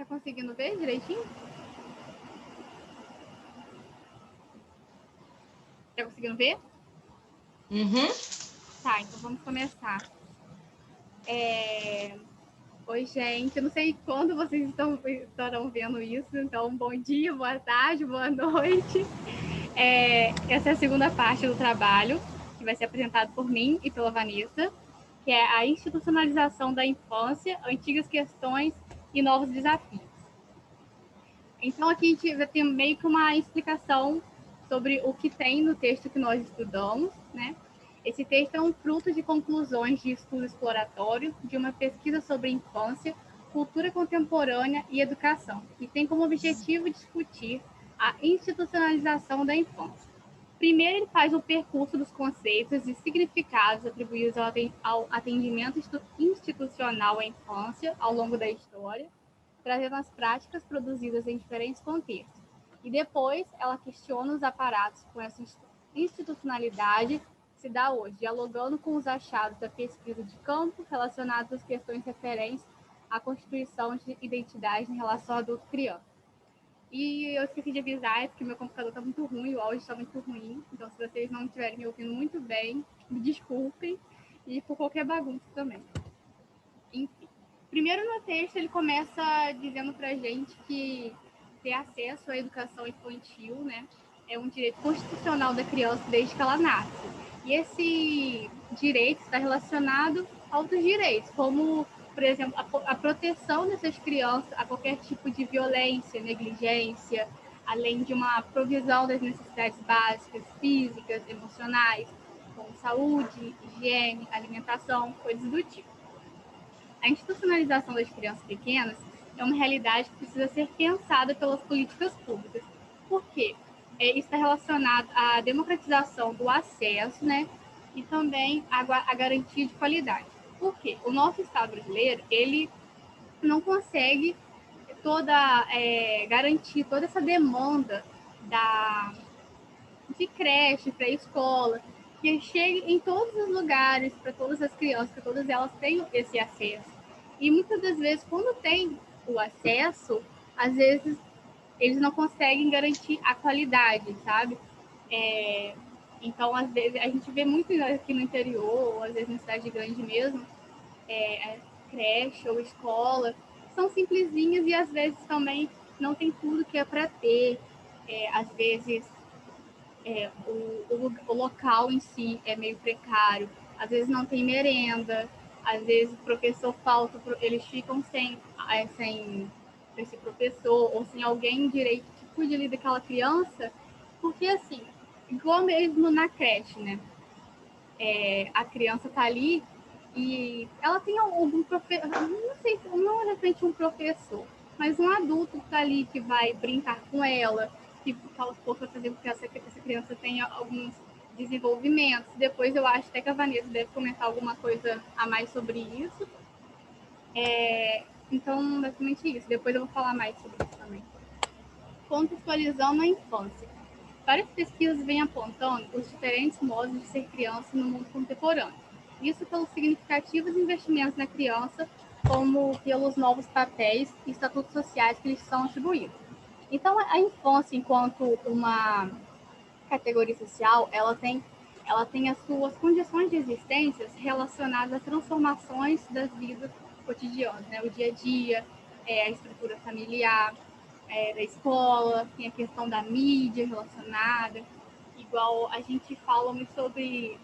conseguindo ver direitinho? Tá conseguindo ver? Uhum. Tá, então vamos começar. Oi, gente. Eu não sei quando vocês estarão vendo isso, então bom dia, boa tarde, boa noite. Essa é a segunda parte do trabalho, que vai ser apresentado por mim e pela Vanessa, que é a institucionalização da infância, antigas questões e novos desafios. Então, aqui a gente vai ter meio que uma explicação sobre o que tem no texto que nós estudamos, né? Esse texto é um fruto de conclusões de estudo exploratório de uma pesquisa sobre infância, cultura contemporânea e educação, e tem como objetivo discutir a institucionalização da infância. Primeiro, ele faz um percurso dos conceitos e significados atribuídos ao atendimento institucional à infância ao longo da história, trazendo as práticas produzidas em diferentes contextos. E depois, ela questiona os aparatos com essa institucionalidade que se dá hoje, dialogando com os achados da pesquisa de campo relacionados às questões referentes à constituição de identidade em relação ao adulto-criança. E eu esqueci de avisar, porque meu computador está muito ruim, o áudio está muito ruim. Então, se vocês não estiverem me ouvindo muito bem, me desculpem. E por qualquer bagunça também. Enfim. Primeiro, no texto, ele começa dizendo para a gente que ter acesso à educação infantil, né, é um direito constitucional da criança desde que ela nasce. E esse direito está relacionado a outros direitos, como, por exemplo, a proteção dessas crianças a qualquer tipo de violência, negligência, além de uma provisão das necessidades básicas, físicas, emocionais, como saúde, higiene, alimentação, coisas do tipo. A institucionalização das crianças pequenas é uma realidade que precisa ser pensada pelas políticas públicas. Por quê? Isso está relacionado à democratização do acesso, né? E também à garantia de qualidade. Por quê? O nosso Estado brasileiro, ele não consegue garantir toda essa demanda de creche, pré-escola, que chegue em todos os lugares, para todas as crianças, para todas elas tenham esse acesso. E muitas das vezes, quando tem o acesso, às vezes eles não conseguem garantir a qualidade, sabe? Então, às vezes, a gente vê muito aqui no interior, ou às vezes na cidade grande mesmo, creche ou escola, são simplesinhas e às vezes também não tem tudo que é para ter. Às vezes o local em si é meio precário, às vezes não tem merenda, às vezes o professor falta, eles ficam sem esse professor ou sem alguém direito que cuide ali daquela criança, porque assim, igual mesmo na creche, né? A criança tá ali e ela tem algum professor, não sei, não de repente um professor, mas um adulto que tá ali que vai brincar com ela, que aos poucos vai fazer com que essa criança tenha alguns desenvolvimentos. Depois eu acho até que a Vanessa deve comentar alguma coisa a mais sobre isso. Então, basicamente isso. Depois eu vou falar mais sobre isso também. Contextualizando a infância. Várias pesquisas vêm apontando os diferentes modos de ser criança no mundo contemporâneo. Isso pelos significativos investimentos na criança, como pelos novos papéis e estatutos sociais que lhes são atribuídos. Então, a infância, enquanto uma categoria social, ela tem as suas condições de existência relacionadas às transformações das vidas cotidianas, né? O dia a dia, a estrutura familiar, da escola, tem a questão da mídia relacionada, igual a gente fala muito sobre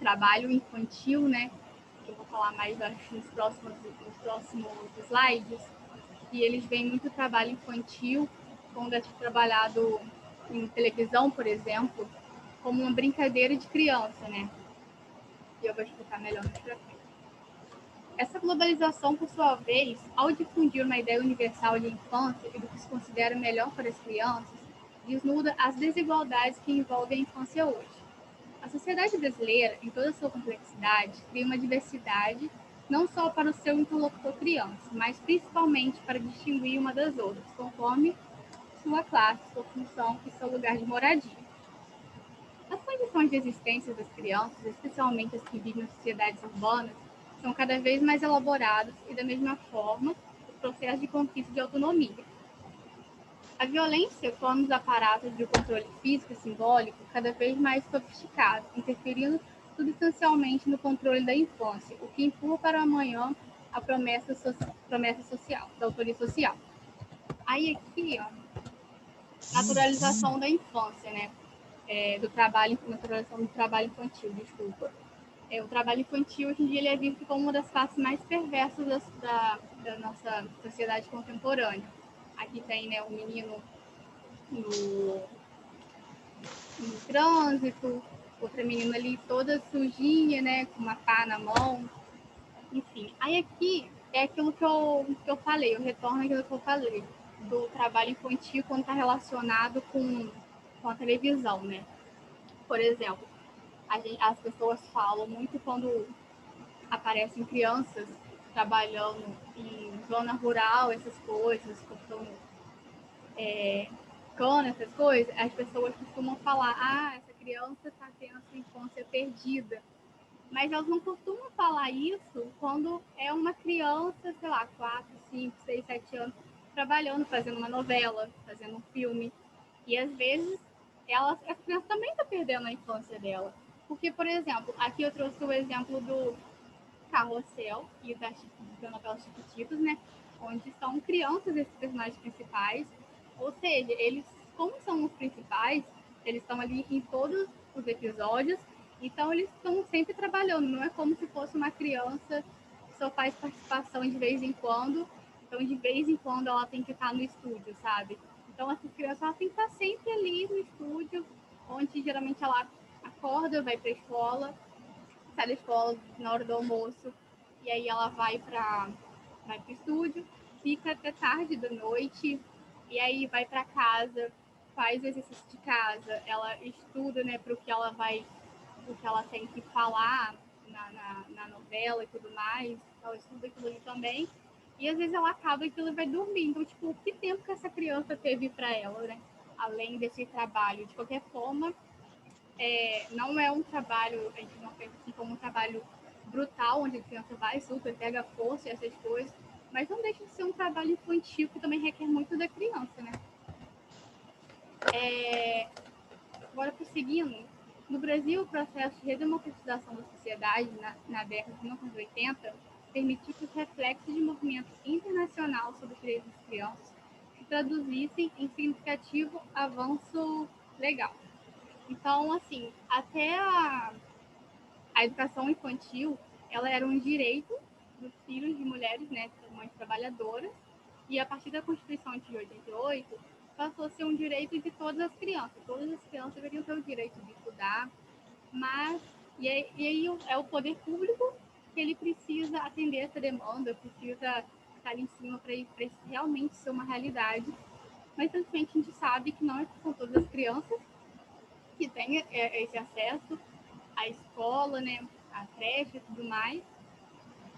trabalho infantil, né? Que eu vou falar mais, acho, nos próximos slides, e eles veem muito trabalho infantil, quando é trabalhado em televisão, por exemplo, como uma brincadeira de criança, né? E eu vou explicar melhor mais pra frente. Essa globalização, por sua vez, ao difundir uma ideia universal de infância e do que se considera melhor para as crianças, desnuda as desigualdades que envolvem a infância hoje. A sociedade brasileira, em toda a sua complexidade, cria uma diversidade não só para o seu interlocutor criança, mas principalmente para distinguir uma das outras, conforme sua classe, sua função e seu lugar de moradia. As condições de existência das crianças, especialmente as que vivem em sociedades urbanas, são cada vez mais elaboradas e, da mesma forma, processo de conquista de autonomia. A violência forma os aparatos de controle físico e simbólico cada vez mais sofisticados, interferindo substancialmente no controle da infância, o que empurra para amanhã a promessa social, da autoria social. Aí aqui, ó, naturalização da infância, né? Naturalização do trabalho infantil, desculpa. O trabalho infantil, hoje em dia, ele é visto como uma das faces mais perversas da nossa sociedade contemporânea. Aqui tem, né, um menino no trânsito, outra menina ali toda sujinha, né, com uma pá na mão, enfim. Aí aqui é aquilo que eu falei, eu retorno àquilo que eu falei, do trabalho infantil quando está relacionado com a televisão, né? Por exemplo, as pessoas falam muito quando aparecem crianças trabalhando em zona rural, essas coisas, cortando cana, essas coisas, as pessoas costumam falar, essa criança está tendo sua infância perdida. Mas elas não costumam falar isso quando é uma criança, sei lá, 4, 5, 6, 7 anos, trabalhando, fazendo uma novela, fazendo um filme. E às vezes essa criança também está perdendo a infância dela. Porque, por exemplo, aqui eu trouxe o exemplo do Carrossel e da novela Chiquititas, né? Onde são crianças esses personagens principais. Ou seja, eles, como são os principais, eles estão ali em todos os episódios, então eles estão sempre trabalhando. Não é como se fosse uma criança que só faz participação de vez em quando. Então, de vez em quando, ela tem que estar no estúdio, sabe? Então, essas crianças ela tem que estar sempre ali no estúdio, onde geralmente ela acorda, vai para a escola, sai da escola na hora do almoço, e aí ela vai para o estúdio, fica até tarde da noite, e aí vai para casa, faz o exercício de casa, ela estuda, né, para o que ela tem que falar na novela e tudo mais, ela estuda aquilo ali também, e às vezes ela acaba aquilo e vai dormir. Então, tipo, que tempo que essa criança teve para ela, né? Além desse trabalho. De qualquer forma, não é um trabalho, a gente não pensa assim como um trabalho brutal, onde a criança vai super, pega força e essas coisas, mas não deixa de ser um trabalho infantil que também requer muito da criança, né? Agora, prosseguindo, no Brasil, o processo de redemocratização da sociedade na década de 1980 permitiu que os reflexos de movimento internacional sobre os direitos das crianças se traduzissem em significativo avanço legal. Então, assim, até a educação infantil, ela era um direito dos filhos de mulheres, né, mães trabalhadoras, e a partir da Constituição de 88, passou a ser um direito de todas as crianças. Todas as crianças deveriam ter o direito de estudar, mas e aí é o poder público que ele precisa atender essa demanda, precisa estar ali em cima para isso realmente ser uma realidade. Mas, infelizmente, a gente sabe que não são todas as crianças que têm esse acesso à escola, né, à creche e tudo mais.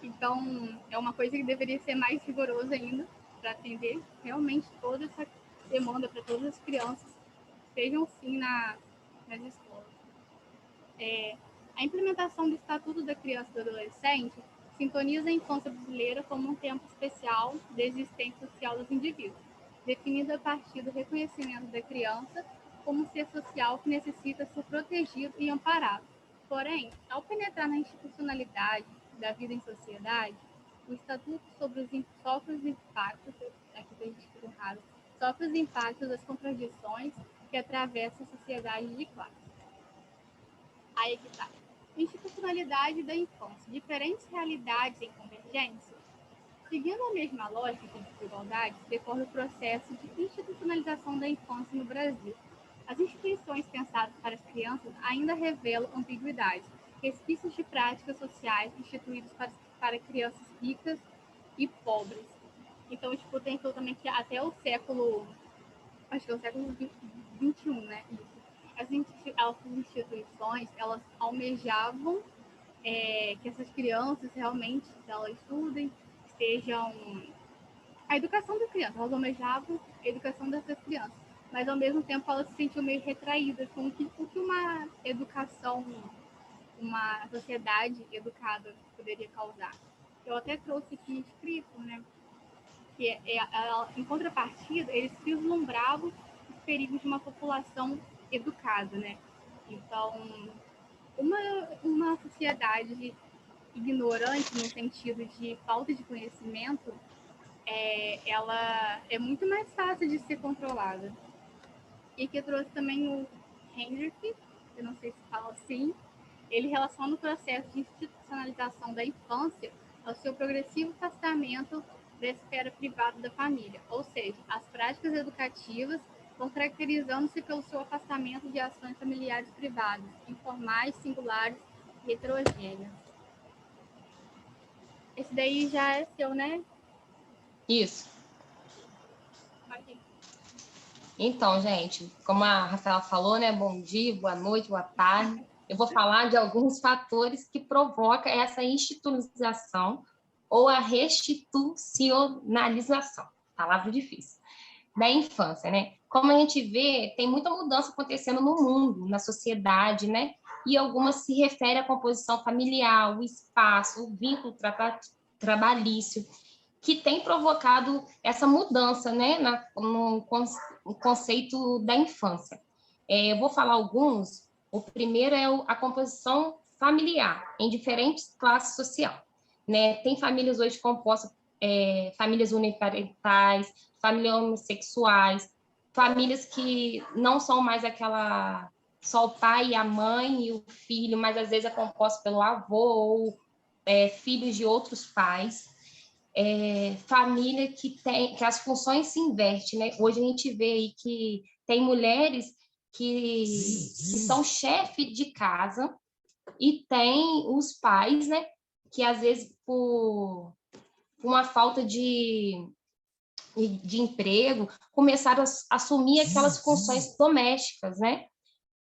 Então, é uma coisa que deveria ser mais rigorosa ainda para atender realmente toda essa demanda para todas as crianças estejam sim nas escolas. A implementação do Estatuto da Criança e do Adolescente sintoniza a infância brasileira como um tempo especial da existência social dos indivíduos, definido a partir do reconhecimento da criança como ser social que necessita ser protegido e amparado. Porém, ao penetrar na institucionalidade da vida em sociedade, o Estatuto sofre os impactos, aqui tem escrito errado, sofre os impactos das contradições que atravessam a sociedade de classe. Aí que tá. Institucionalidade da infância. Diferentes realidades em convergência. Seguindo a mesma lógica de desigualdade, decorre o processo de institucionalização da infância no Brasil. As instituições pensadas para as crianças ainda revelam ambiguidade, resquícios de práticas sociais instituídos para crianças ricas e pobres. Então, tipo, tem também que até o século, acho que é o século XXI, né? Isso. As instituições, elas almejavam que essas crianças realmente, elas estudem, estejam... A educação das crianças, elas almejavam a educação dessas crianças, mas ao mesmo tempo elas se sentiam meio retraídas com o que uma educação, uma sociedade educada poderia causar. Eu até trouxe aqui escrito, né? porque em contrapartida, eles vislumbravam os perigos de uma população educada, né? Então, uma sociedade ignorante no sentido de falta de conhecimento, ela é muito mais fácil de ser controlada. E que trouxe também o Hendrick, eu não sei se fala assim, ele relaciona o processo de institucionalização da infância ao seu progressivo afastamento da esfera privada da família, ou seja, as práticas educativas vão caracterizando-se pelo seu afastamento de ações familiares privadas, informais, singulares e heterogêneas. Esse daí já é seu, né? Isso. Aqui. Então, gente, como a Rafaela falou, né? Bom dia, boa noite, boa tarde. Eu vou falar de alguns fatores que provocam essa institucionalização ou a restitucionalização, palavra difícil, da infância, né? Como a gente vê, tem muita mudança acontecendo no mundo, na sociedade, né? E algumas se referem à composição familiar, o espaço, o vínculo trabalhício, que tem provocado essa mudança, né, no conceito da infância. Eu vou falar alguns. O primeiro é a composição familiar, em diferentes classes sociais. Né? Tem famílias hoje compostas, famílias uniparentais, famílias homossexuais, famílias que não são mais aquela só o pai, a mãe e o filho, mas às vezes é composto pelo avô ou filhos de outros pais. Família que as funções se invertem, né? Hoje a gente vê aí que tem mulheres que são chefe de casa e tem os pais, né? Que às vezes por uma falta de emprego começaram a assumir aquelas funções domésticas, né?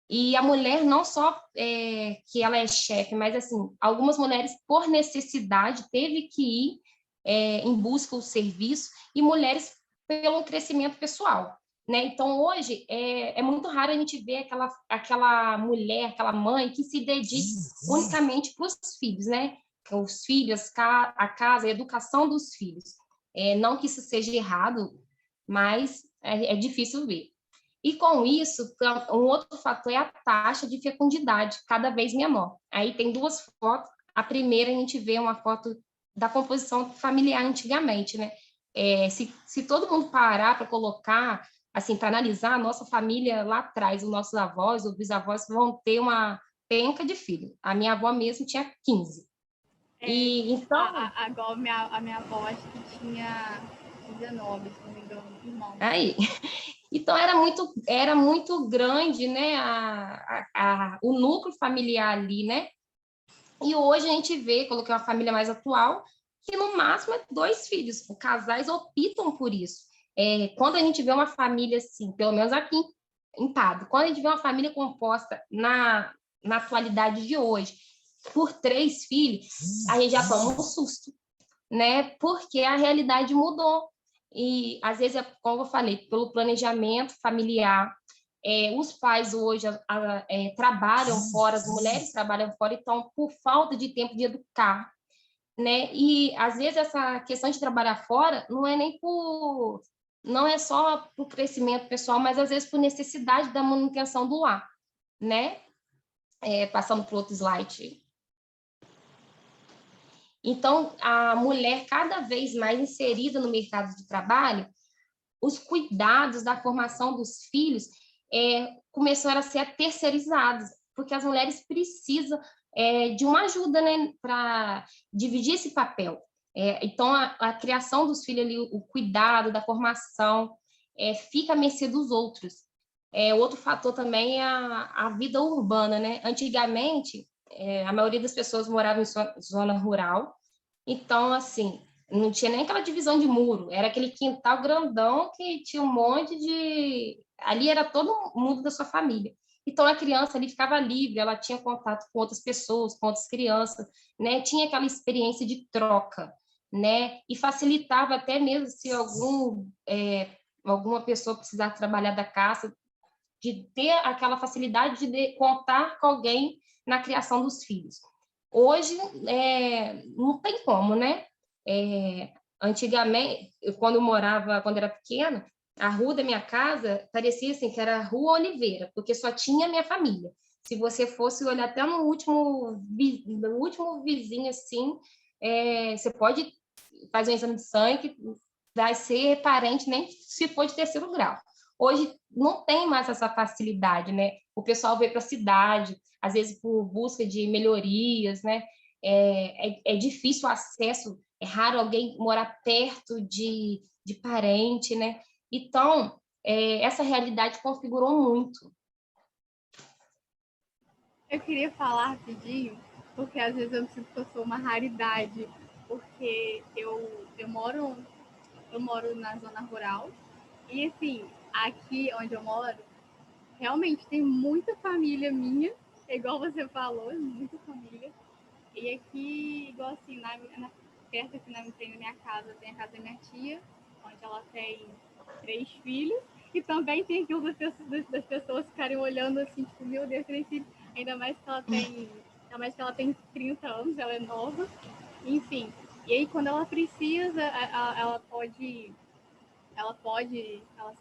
E a mulher não só que ela é chefe, mas assim, algumas mulheres por necessidade teve que ir em busca do serviço, e mulheres pelo crescimento pessoal, né? Então, hoje, é muito raro a gente ver aquela mulher, aquela mãe que se dedique unicamente para os filhos, né? Os filhos, a casa, a educação dos filhos. Não que isso seja errado, mas é difícil ver. E com isso, um outro fator é a taxa de fecundidade, cada vez menor. Aí tem duas fotos. A primeira, a gente vê uma foto da composição familiar antigamente, né? Se todo mundo parar para colocar, assim, para analisar a nossa família lá atrás, os nossos avós ou bisavós vão ter uma penca de filho. A minha avó mesmo tinha 15. Então... Agora a minha avó acho que tinha 19, se não me engano, irmão. Aí... Então, era muito grande, né, o núcleo familiar ali, né? E hoje a gente vê, coloquei uma família mais atual, que no máximo é 2 filhos. Os casais optam por isso. Quando a gente vê uma família assim, pelo menos aqui em Pado, quando a gente vê uma família composta na atualidade de hoje por 3 filhos, a gente já toma um susto, né? Porque a realidade mudou. E, às vezes, como eu falei, pelo planejamento familiar, os pais hoje trabalham fora, as mulheres trabalham fora, então, por falta de tempo de educar, né? E, às vezes, essa questão de trabalhar fora não é só por crescimento pessoal, mas, às vezes, por necessidade da manutenção do lar, né? Passando para outro slide. Então, a mulher cada vez mais inserida no mercado de trabalho, os cuidados da formação dos filhos começaram a ser terceirizados, porque as mulheres precisam de uma ajuda, né, para dividir esse papel. Então, a criação dos filhos ali, o cuidado da formação, fica à mercê dos outros. Outro fator também é a vida urbana, né? Antigamente, a maioria das pessoas morava em zona rural, então, assim, não tinha nem aquela divisão de muro, era aquele quintal grandão que tinha um monte de... Ali era todo mundo da sua família. Então, a criança ali ficava livre, ela tinha contato com outras pessoas, com outras crianças, né? Tinha aquela experiência de troca, né? E facilitava até mesmo se alguma pessoa precisar trabalhar da casa, de ter aquela facilidade de contar com alguém na criação dos filhos. Hoje, não tem como, né? Antigamente, quando era pequena, a rua da minha casa parecia assim que era a Rua Oliveira, porque só tinha minha família. Se você fosse olhar até no último vizinho assim, você pode fazer um exame de sangue, vai ser parente nem se for de terceiro grau. Hoje não tem mais essa facilidade, né? O pessoal veio para a cidade, às vezes por busca de melhorias, né? É difícil o acesso, é raro alguém morar perto de parente, né? Então, essa realidade configurou muito. Eu queria falar rapidinho, porque às vezes eu me sinto que eu sou uma raridade, porque eu moro na zona rural e assim, aqui onde eu moro, realmente tem muita família minha, igual você falou, muita família. E aqui, igual assim, perto aqui na frente da minha casa, tem a casa da minha tia, onde ela tem 3 filhos, e também tem aquilo das pessoas ficarem olhando assim, tipo, meu Deus, 3 filhos, ainda mais que ela tem 30 anos, ela é nova, enfim. E aí, quando ela precisa, ela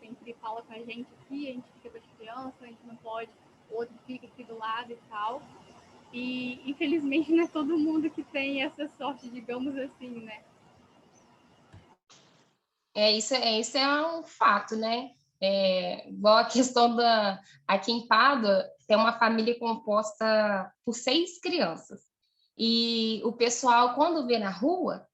sempre fala com a gente aqui, a gente fica com as crianças, a gente não pode, o outro fica aqui do lado e tal. E, infelizmente, não é todo mundo que tem essa sorte, digamos assim, né? Isso é um fato, né? Igual a questão aqui em Pádua, tem uma família composta por 6 crianças. E o pessoal, quando vê na rua,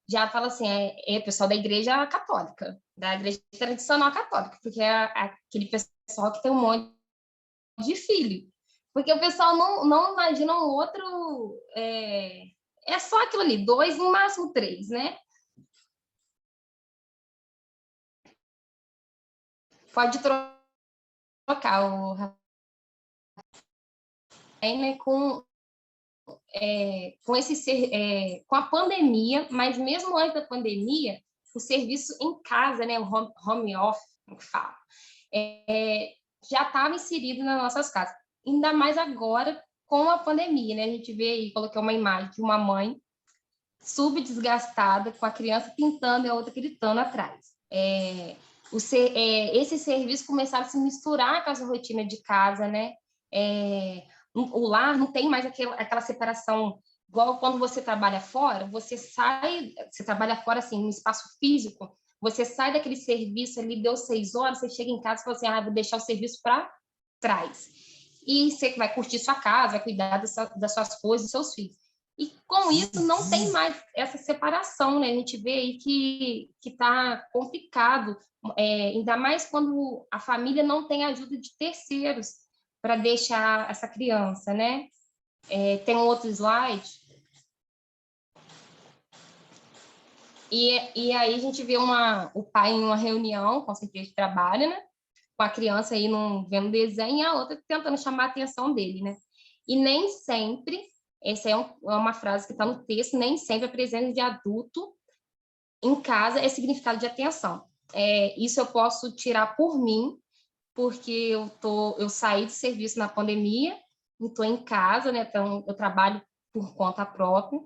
já fala assim, é pessoal da igreja católica, da igreja tradicional católica, porque é aquele pessoal que tem um monte de filho. Porque o pessoal não imagina um outro... É só aquilo ali, 2, no máximo 3, né? Pode trocar o Rafael com a pandemia, mas mesmo antes da pandemia, o serviço em casa, né, o home office, como que fala, já estava inserido nas nossas casas. Ainda mais agora com a pandemia, né? A gente vê aí, coloquei uma imagem de uma mãe subdesgastada, com a criança pintando e a outra gritando atrás. Esses serviços começaram a se misturar com a rotina de casa, né? O lar não tem mais aquela separação, igual quando você trabalha fora, você trabalha fora assim, no espaço físico, você sai daquele serviço ali, deu 6 horas, você chega em casa e fala assim, vou deixar o serviço para trás. E você vai curtir sua casa, vai cuidar das suas coisas, dos seus filhos. E com isso não tem mais essa separação, né? A gente vê aí que está complicado, ainda mais quando a família não tem ajuda de terceiros para deixar essa criança, né? Tem um outro slide. E aí a gente vê o pai em uma reunião com a secretaria de trabalho, né? Com a criança aí vendo desenho e a outra tentando chamar a atenção dele, né? E nem sempre, essa é uma frase que está no texto, nem sempre a presença de adulto em casa é significado de atenção. Isso eu posso tirar por mim, porque eu saí do serviço na pandemia, estou em casa, né? Então eu trabalho por conta própria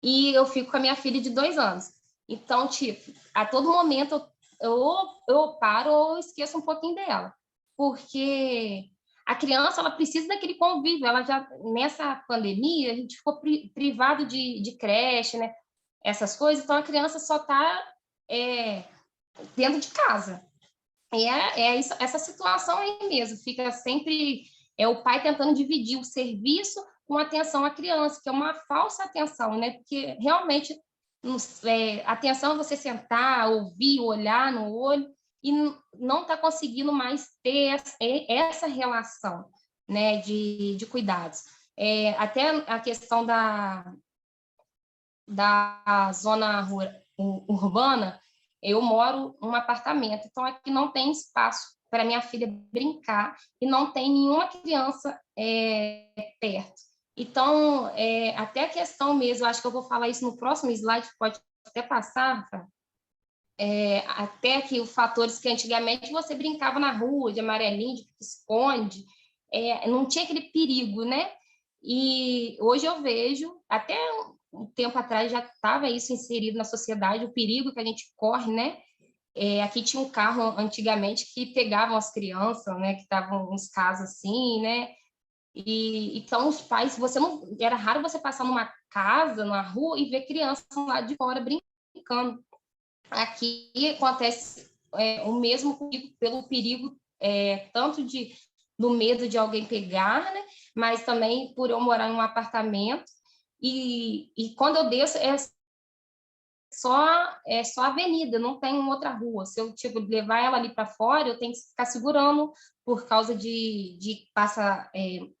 e eu fico com a minha filha de 2 anos. Então, tipo, a todo momento eu paro ou esqueço um pouquinho dela, porque a criança ela precisa daquele convívio. Ela já nessa pandemia a gente ficou privado de creche, né? Essas coisas. Então a criança só está dentro de casa. E essa situação aí mesmo, fica sempre o pai tentando dividir o serviço com atenção à criança, que é uma falsa atenção, né? Porque realmente atenção é você sentar, ouvir, olhar no olho, e não está conseguindo mais ter essa relação, né, de cuidados. Até a questão da zona urbana, eu moro num apartamento, então aqui não tem espaço para minha filha brincar e não tem nenhuma criança perto. Então, até a questão mesmo, acho que eu vou falar isso no próximo slide, pode até passar, Rafa. Até que os fatores que antigamente você brincava na rua, de amarelinho, de esconde, não tinha aquele perigo, né? E hoje eu vejo, até um tempo atrás já estava isso inserido na sociedade, o perigo que a gente corre, né? Aqui tinha um carro antigamente que pegavam as crianças, né? Que estavam uns casos assim, né? E então os pais, você não, era raro você passar numa casa, numa rua e ver crianças lá de fora brincando. Aqui acontece o mesmo pelo perigo tanto do medo de alguém pegar, né? Mas também por eu morar em um apartamento e quando eu desço só avenida, não tem outra rua. Se eu tipo levar ela ali para fora, eu tenho que ficar segurando por causa de passar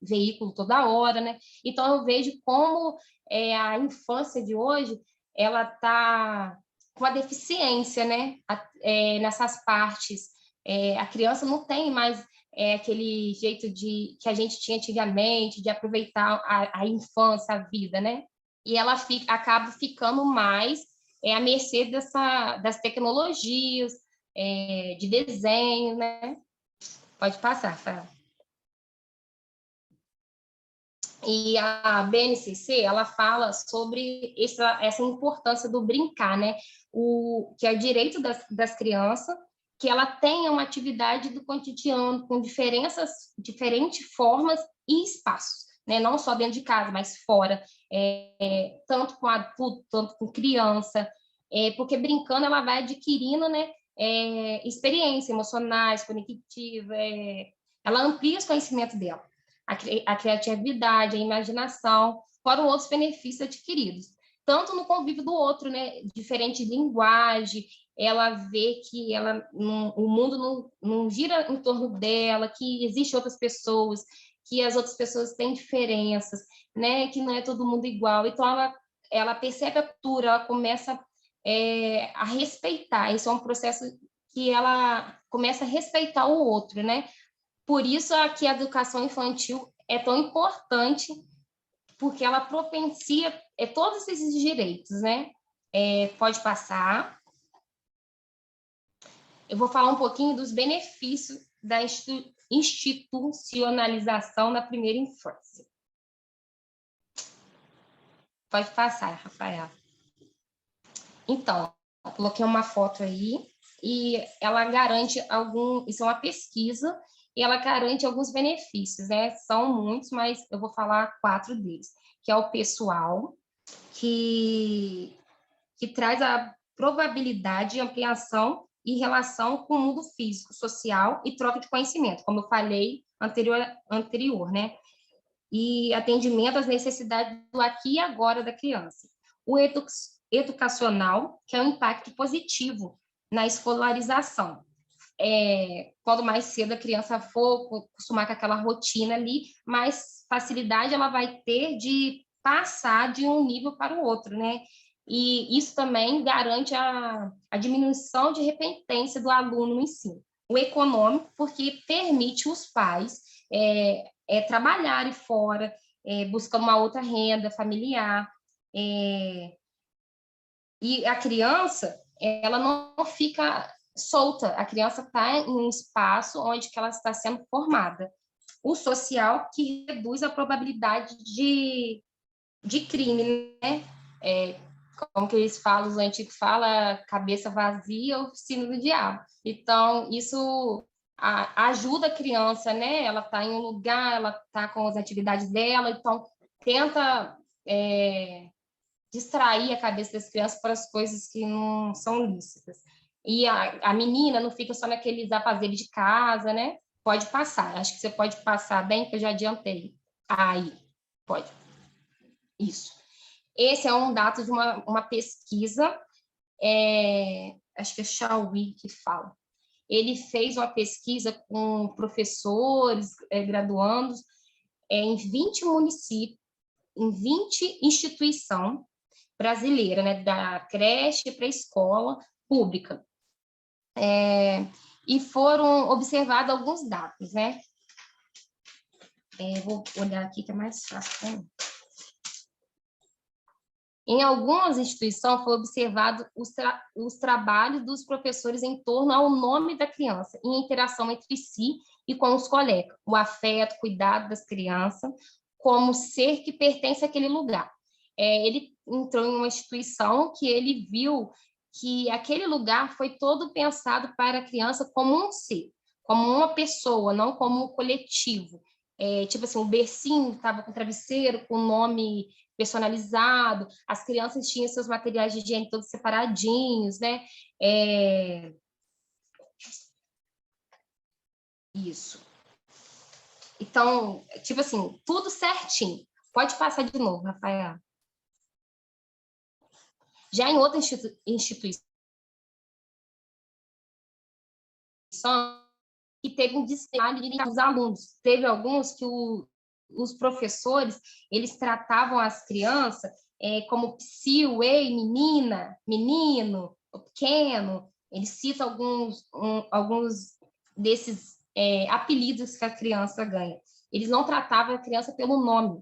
veículo toda hora, né? Então eu vejo como a infância de hoje ela está com a deficiência, né? Nessas partes, a criança não tem mais aquele jeito que a gente tinha antigamente de aproveitar a infância, a vida, né? E ela acaba ficando mais à mercê das tecnologias, de desenho, né? Pode passar, Fran. E a BNCC, ela fala sobre essa importância do brincar, né? Que é direito das crianças, que ela tenha uma atividade do cotidiano com diferentes formas e espaços, né? Não só dentro de casa, mas fora, tanto com adulto, tanto com criança, porque brincando ela vai adquirindo, né, experiências emocionais, cognitivas, ela amplia os conhecimentos dela, a criatividade, a imaginação, fora outros benefícios adquiridos. Tanto no convívio do outro, né, diferente linguagem, ela vê que o mundo não gira em torno dela, que existem outras pessoas, que as outras pessoas têm diferenças, né, que não é todo mundo igual. Então, ela percebe a cultura, ela começa a respeitar. Isso é um processo que ela começa a respeitar o outro, né? Por isso que a educação infantil é tão importante, porque ela propicia todos esses direitos, né? Pode passar. Eu vou falar um pouquinho dos benefícios da institucionalização na primeira infância. Pode passar, Rafael. Então, eu coloquei uma foto aí e ela garante isso é uma pesquisa, e ela garante alguns benefícios, né? São muitos, mas eu vou falar 4 deles, que é o pessoal, que traz a probabilidade de ampliação e relação com o mundo físico, social e troca de conhecimento, como eu falei anterior, né? E atendimento às necessidades do aqui e agora da criança. O educacional, que é um impacto positivo na escolarização. Quanto mais cedo a criança for acostumar com aquela rotina ali, mais facilidade ela vai ter de passar de um nível para o outro, né? E isso também garante a diminuição de repetência do aluno no ensino. O econômico, porque permite os pais trabalharem fora, buscando uma outra renda familiar, e a criança, ela não fica solta, a criança está em um espaço onde que ela está sendo formada. O social, que reduz a probabilidade de crime, né? Como que eles falam, os antigos falam, cabeça vazia, oficina do diabo. Então, isso ajuda a criança, né? Ela está em um lugar, ela está com as atividades dela, então tenta distrair a cabeça das crianças para as coisas que não são lícitas. E a menina não fica só naqueles afazeres de casa, né? Pode passar. Acho que você pode passar bem, que eu já adiantei. Aí, pode. Isso. Esse é um dado de uma pesquisa, acho que é Chauí que fala. Ele fez uma pesquisa com professores, graduandos, em 20 municípios, em 20 instituições brasileiras, né, da creche para a escola pública. E foram observados alguns dados, né? Vou olhar aqui que é mais fácil. Né? Em algumas instituições foi observado os trabalhos dos professores em torno ao nome da criança, em interação entre si e com os colegas, o afeto, cuidado das crianças, como ser que pertence àquele lugar. Ele entrou em uma instituição que ele viu que aquele lugar foi todo pensado para a criança como um ser, como uma pessoa, não como um coletivo. Tipo assim, o bercinho estava com travesseiro, com nome personalizado, as crianças tinham seus materiais de higiene todos separadinhos, né? Isso. Então, tipo assim, tudo certinho. Pode passar de novo, Rafael. Já em outra instituição, que teve um detalhe dos alunos. Teve alguns que os professores, eles tratavam as crianças como psiu, ei, menina, menino, pequeno. Eles citam alguns desses apelidos que a criança ganha. Eles não tratavam a criança pelo nome.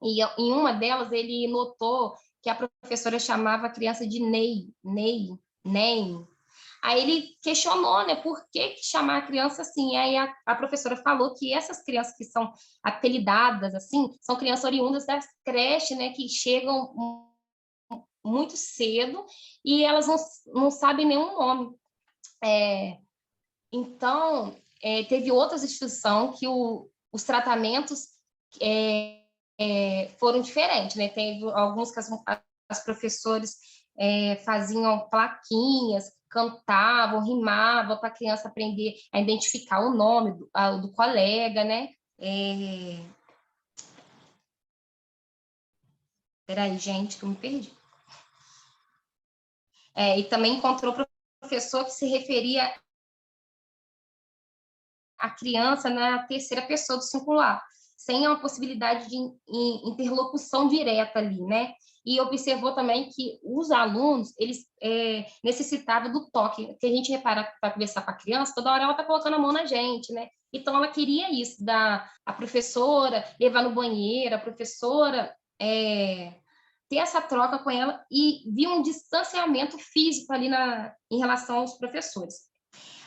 E em uma delas, ele notou que a professora chamava a criança de Ney, Ney, Ney. Aí ele questionou, né, por que chamar a criança assim? Aí a professora falou que essas crianças que são apelidadas assim, são crianças oriundas das creches, né, que chegam muito cedo e elas não sabem nenhum nome. Então, teve outras instituições que os tratamentos foram diferentes, né? Teve alguns que as professores faziam plaquinhas, cantavam, rimavam para a criança aprender a identificar o nome do colega, né? Peraí, gente, que eu me perdi. E também encontrou professor que se referia à criança na terceira pessoa do singular, sem uma possibilidade de interlocução direta ali, né? E observou também que os alunos, eles necessitavam do toque, que a gente repara para conversar com a criança, toda hora ela está colocando a mão na gente, né? Então, ela queria isso, a professora levar no banheiro, a professora ter essa troca com ela e viu um distanciamento físico ali em relação aos professores.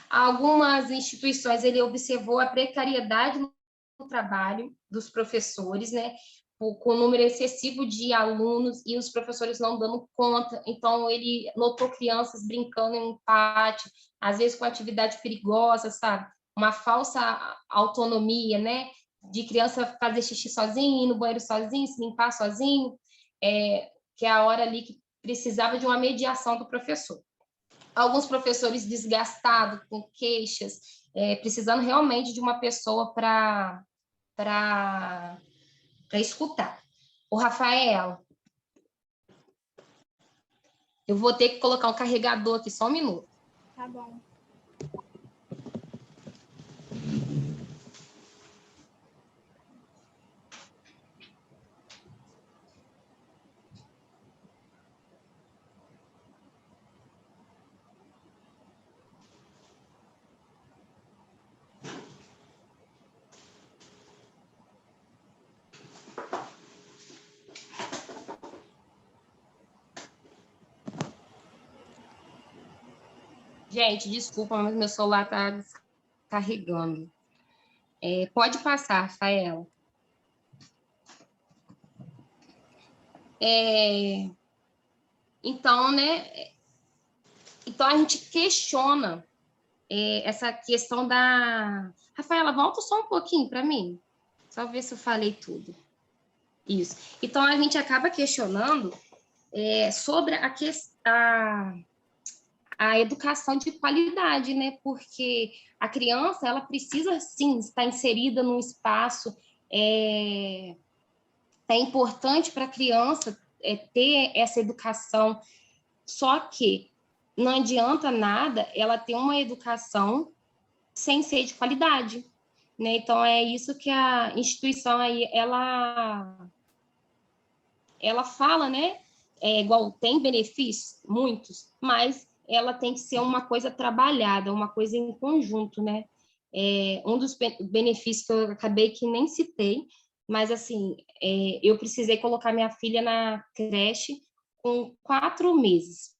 Algumas instituições, ele observou a precariedade no trabalho dos professores, né? Com o número excessivo de alunos e os professores não dando conta. Então, ele notou crianças brincando em um pátio, às vezes com atividade perigosa, sabe? Uma falsa autonomia, né? De criança fazer xixi sozinho, ir no banheiro sozinho, se limpar sozinho, que é a hora ali que precisava de uma mediação do professor. Alguns professores desgastados, com queixas, precisando realmente de uma pessoa para escutar. O Rafael, eu vou ter que colocar um carregador aqui, só um minuto. Tá bom. Gente, desculpa, mas meu celular está descarregando. Pode passar, Rafael. Então, né? Então, a gente questiona essa questão da... Rafaela, volta só um pouquinho para mim. Só ver se eu falei tudo. Isso. Então, a gente acaba questionando sobre a educação de qualidade, né? Porque a criança, ela precisa, sim, estar inserida num espaço. É importante para a criança ter essa educação, só que não adianta nada ela ter uma educação sem ser de qualidade, né? Então, é isso que a instituição aí, ela fala, né? Igual tem benefícios, muitos, mas ela tem que ser uma coisa trabalhada, uma coisa em conjunto, né? Um dos benefícios que eu acabei que nem citei, mas assim, eu precisei colocar minha filha na creche com 4 meses.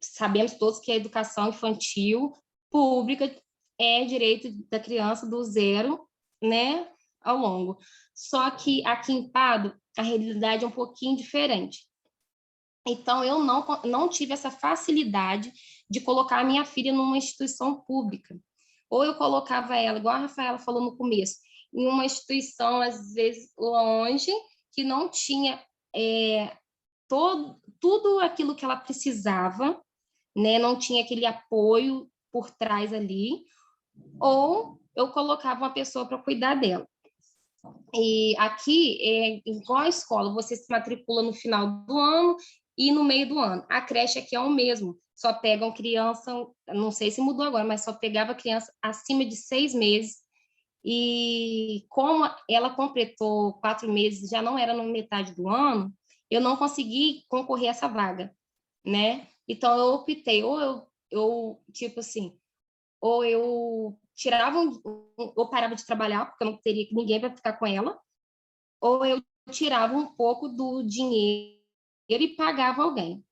Sabemos todos que a educação infantil pública é direito da criança do 0, né, ao longo. Só que aqui em Pado a realidade é um pouquinho diferente. Então, eu não tive essa facilidade de colocar a minha filha numa instituição pública. Ou eu colocava ela, igual a Rafaela falou no começo, em uma instituição, às vezes, longe, que não tinha tudo aquilo que ela precisava, né? Não tinha aquele apoio por trás ali, ou eu colocava uma pessoa para cuidar dela. E aqui é igual a escola, você se matricula no final do ano e no meio do ano. A creche aqui é o mesmo, só pegam criança, não sei se mudou agora, mas só pegava criança acima de 6 meses. E como ela completou 4 meses, já não era na metade do ano, eu não consegui concorrer a essa vaga, né? Então eu optei, ou tipo assim, ou eu tirava, ou parava de trabalhar, porque eu não teria ninguém para ficar com ela, ou eu tirava um pouco do dinheiro e pagava alguém.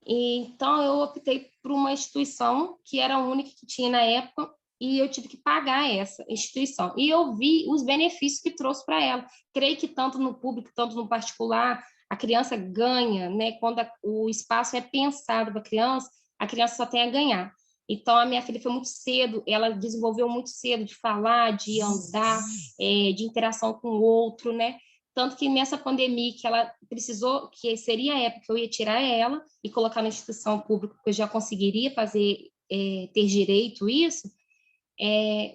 Então, eu optei por uma instituição que era a única que tinha na época e eu tive que pagar essa instituição. E eu vi os benefícios que trouxe para ela. Creio que tanto no público, tanto no particular, a criança ganha, né? Quando o espaço é pensado para a criança só tem a ganhar. Então, a minha filha foi muito cedo, ela desenvolveu muito cedo de falar, de andar, de interação com o outro, né? Tanto que nessa pandemia que ela precisou, que seria a época que eu ia tirar ela e colocar na instituição pública, porque eu já conseguiria fazer, ter direito isso,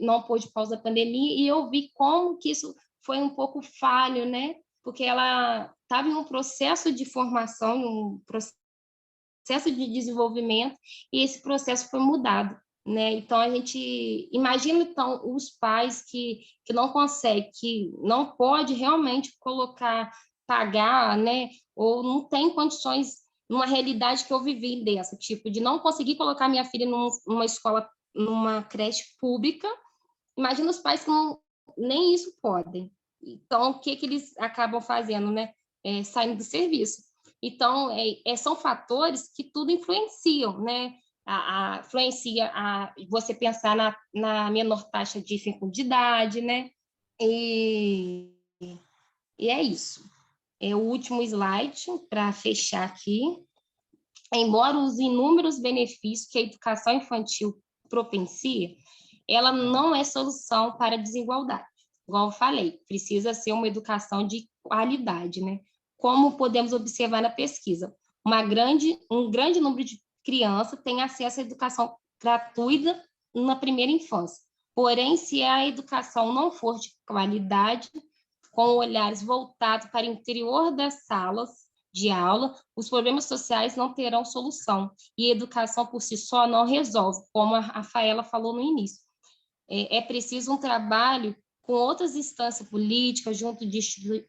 não pôde por causa da pandemia, e eu vi como que isso foi um pouco falho, né? Porque ela estava em um processo de formação, em um processo de desenvolvimento, e esse processo foi mudado, né? Então, a gente imagina, então, os pais que não conseguem, que não pode realmente colocar, pagar, né? Ou não tem condições, numa realidade que eu vivi dessa, tipo, de não conseguir colocar minha filha numa escola, numa creche pública. Imagina os pais que nem isso podem. Então, o que eles acabam fazendo, né? Saindo do serviço. Então, são fatores que tudo influenciam, né? Influencia você pensar na menor taxa de fecundidade, né? E, e é isso. É o último slide para fechar aqui. Embora os inúmeros benefícios que a educação infantil propicia, ela não é solução para a desigualdade. Igual eu falei, precisa ser uma educação de qualidade, né? Como podemos observar na pesquisa, um grande número de crianças tem acesso à educação gratuita na primeira infância. Porém, se a educação não for de qualidade, com olhares voltados para o interior das salas de aula, os problemas sociais não terão solução, e a educação por si só não resolve, como a Rafaela falou no início. É preciso um trabalho com outras instâncias políticas, junto de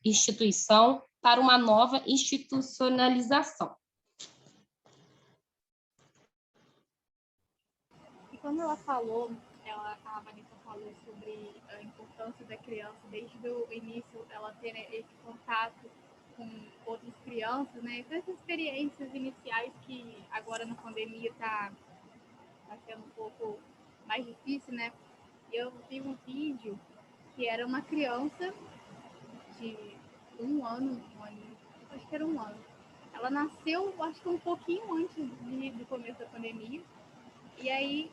instituição, para uma nova institucionalização. E quando ela falou, a Vanessa falou sobre a importância da criança desde o início, ela ter esse contato com outras crianças, né? Essas experiências iniciais que agora na pandemia tá sendo um pouco mais difícil, né? Eu vi um vídeo que era uma criança de um ano, acho que era um ano. Ela nasceu, acho que um pouquinho antes do começo da pandemia. E aí,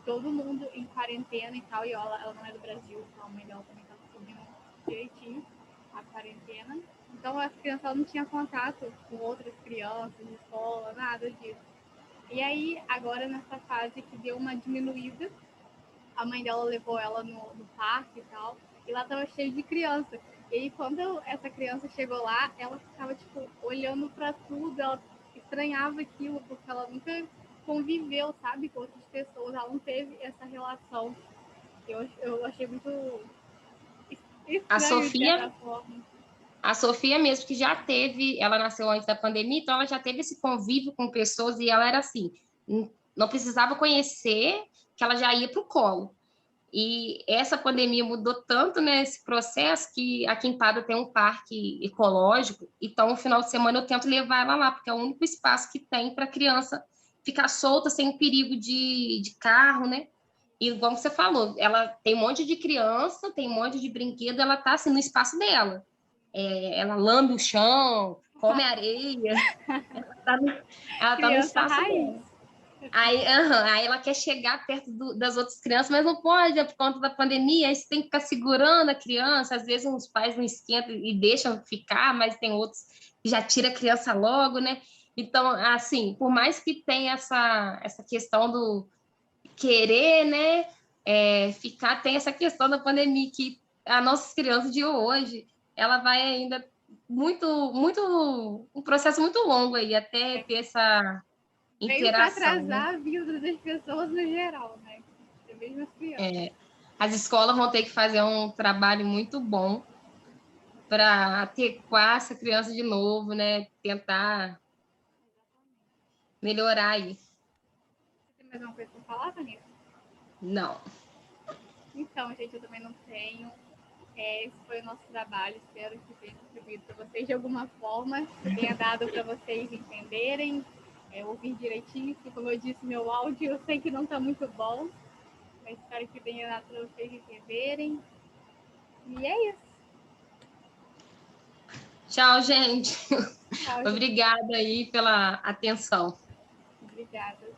todo mundo em quarentena e tal, e ela não é do Brasil, então a mãe dela também tá cobrindo direitinho a quarentena. Então, a criança não tinha contato com outras crianças, escola, nada disso. E aí, agora nessa fase que deu uma diminuída, a mãe dela levou ela no parque e tal, e lá tava cheio de criança. E aí, quando essa criança chegou lá, ela ficava, tipo, olhando para tudo, ela estranhava aquilo, porque ela nunca conviveu, sabe, com outras pessoas, ela não teve essa relação. Eu achei muito estranho, de certa forma. A Sofia mesmo, que já teve, ela nasceu antes da pandemia, então ela já teve esse convívio com pessoas e ela era assim, não precisava conhecer, que ela já ia para o colo. E essa pandemia mudou tanto, né, esse processo, que aqui em Pada tem um parque ecológico, então no final de semana eu tento levar ela lá, porque é o único espaço que tem para a criança ficar solta, sem perigo de carro, né? E como você falou, ela tem um monte de criança, tem um monte de brinquedo, ela está assim, no espaço dela. ela lambe o chão, come areia, ela tá no Criança espaço raiz. dela. Aí ela quer chegar perto das outras crianças, mas não pode, é por conta da pandemia, aí você tem que ficar segurando a criança, às vezes uns pais não esquentam e deixam ficar, mas tem outros que já tira a criança logo, né? Então, assim, por mais que tenha essa questão do querer, né, ficar, tem essa questão da pandemia, que as nossas crianças de hoje, ela vai ainda um processo muito longo aí, até ter essa Veio para interação, né? atrasar a vida das pessoas no geral, né? Mesmo as crianças. As escolas vão ter que fazer um trabalho muito bom para adequar essa criança de novo, né? Tentar melhorar aí. Você tem mais uma coisa para falar, Vanessa? Não. Então, gente, eu também não tenho. Esse foi o nosso trabalho. Espero que tenha contribuído para vocês de alguma forma, que tenha dado para vocês entenderem, ouvir direitinho, porque, como eu disse, meu áudio eu sei que não está muito bom, mas espero que tenha dado para vocês entenderem. E é isso. Tchau, gente. Tchau, gente. Obrigada aí pela atenção. Obrigada.